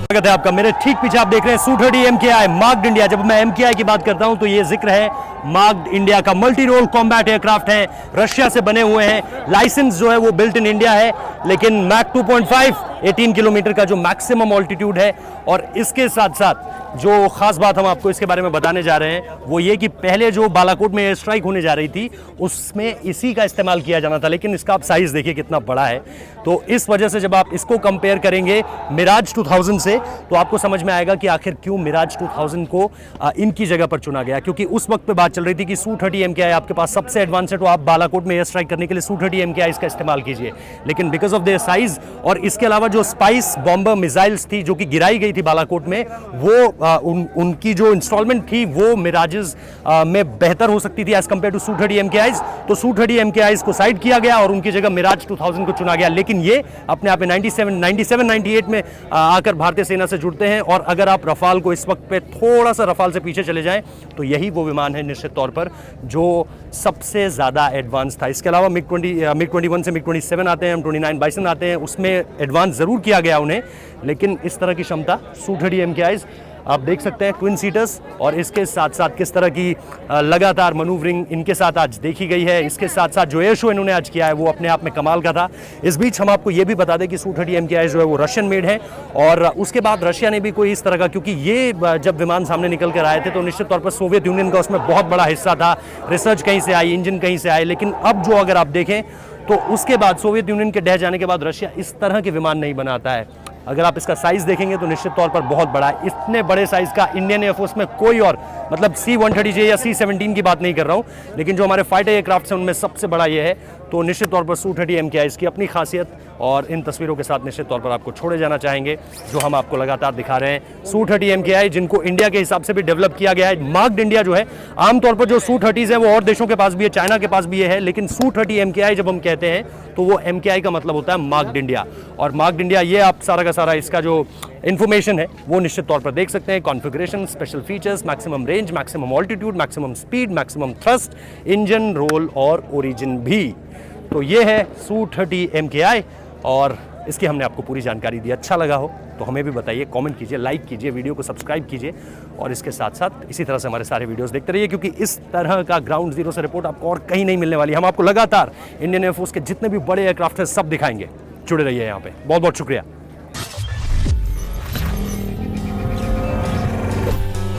स्वागत है आपका। मेरे ठीक पीछे आप देख रहे हैं Su-30 MKI मार्क्ड इंडिया। जब मैं MKI की बात करता हूं तो ये जिक्र है मार्क्ड इंडिया का। मल्टी रोल कॉम्बैट एयरक्राफ्ट है, रशिया से बने हुए हैं। लाइसेंस जो है वो बिल्ट इन इंडिया है, लेकिन मैक 2.5 18 किलोमीटर का जो मैक्सिमम ऑल्टीट्यूड है। और इसके साथ साथ जो खास बात हम आपको इसके बारे में बताने जा रहे हैं वो ये कि पहले जो बालाकोट में एयर स्ट्राइक होने जा रही थी उसमें इसी का इस्तेमाल किया जाना था, लेकिन इसका आप साइज देखिए कितना बड़ा है। तो इस वजह से जब आप इसको कंपेयर करेंगे मिराज 2000 से तो आपको समझ में आएगा कि आखिर क्यों मिराज 2000 को इनकी जगह पर चुना गया। क्योंकि उस वक्त पे बात चल रही थी कि Su-30 MKI आपके पास सबसे एडवांस है, तो आप बालाकोट में एयर स्ट्राइक करने के लिए Su-30 MKI इसका इस्तेमाल कीजिए। लेकिन बिकॉज ऑफ देयर साइज और इसके अलावा जो स्पाइस बॉम्बर मिसाइल्स थी जो कि गिराई गई थी बालाकोट में, वो उनकी जो इंस्टॉलमेंट थी वो मिराजेस में बेहतर हो सकती थी as compare to Su-30 MKIs। तो Su-30 MKIs को साइड किया गया और उनकी जगह मिराज 2000 को चुना गया। लेकिन ये अपने आप में 97-98 में आकर भारतीय सेना से जुड़ते हैं। और अगर आप रफाल को इस वक्त पे थोड़ा सा रफाल से पीछे चले जाएं तो यही वो विमान है निश्चित तौर पर जो सबसे ज़्यादा एडवांस था। इसके अलावा मिग 21 से मिग 27 आते हैं, M29 बाइसन आते हैं, उसमें एडवांस ज़रूर किया गया उन्हें, लेकिन इस तरह की क्षमता Su-30 MKIs आप देख सकते हैं। ट्विन सीटर्स और इसके साथ साथ किस तरह की लगातार मनूवरिंग इनके साथ आज देखी गई है। इसके साथ साथ जो एयर शो इन्होंने आज किया है वो अपने आप में कमाल का था। इस बीच हम आपको ये भी बता दें कि Su-30 MKI जो है वो रशियन मेड है। और उसके बाद रशिया ने भी कोई इस तरह का, क्योंकि ये जब विमान सामने निकल कर आए थे तो निश्चित तौर पर सोवियत यूनियन का उसमें बहुत बड़ा हिस्सा था। रिसर्च कहीं से आई, इंजन कहीं से आए, लेकिन अब जो अगर आप देखें तो उसके बाद सोवियत यूनियन के ढह जाने के बाद रशिया इस तरह के विमान नहीं बनाता है। अगर आप इसका साइज देखेंगे तो निश्चित तौर पर बहुत बड़ा है। इतने बड़े साइज का इंडियन एयरफोर्स में कोई और, मतलब C-130J या C-17 की बात नहीं कर रहा हूं, लेकिन जो हमारे फाइटर एयरक्राफ्ट हैं उनमें सबसे बड़ा ये है। तो निश्चित तौर पर Su-30 MKI की अपनी खासियत और इन तस्वीरों के साथ निश्चित तौर पर आपको छोड़े जाना चाहेंगे जो हम आपको लगातार दिखा रहे हैं। Su-30 MKI जिनको इंडिया के हिसाब से भी डेवलप किया गया है। मार्क्ड इंडिया जो है, आमतौर पर जो Su-30s है वो और देशों के पास भी है, चाइना के पास भी है, लेकिन Su-30 MKI जब हम कहते हैं तो वो MKI का मतलब होता है मार्क्ड इंडिया। और मार्क्ड इंडिया ये आप सारा का सारा इसका जो इन्फॉर्मेशन है वो निश्चित तौर पर देख सकते हैं। Configuration, special features, maximum range, maximum altitude, maximum speed, maximum thrust, engine, role और ओरिजिन भी। तो ये है Su-30 MKI और इसकी हमने आपको पूरी जानकारी दी। अच्छा लगा हो तो हमें भी बताइए, कमेंट कीजिए, लाइक कीजिए, वीडियो को सब्सक्राइब कीजिए और इसके साथ साथ इसी तरह से हमारे सारे वीडियोस देखते रहिए, क्योंकि इस तरह का ग्राउंड जीरो से रिपोर्ट आपको और कहीं नहीं मिलने वाली। हम आपको लगातार इंडियन एयरफोर्स के जितने भी बड़े एयरक्राफ्ट हैं सब दिखाएंगे। जुड़े रहिए यहाँ पे। बहुत बहुत शुक्रिया।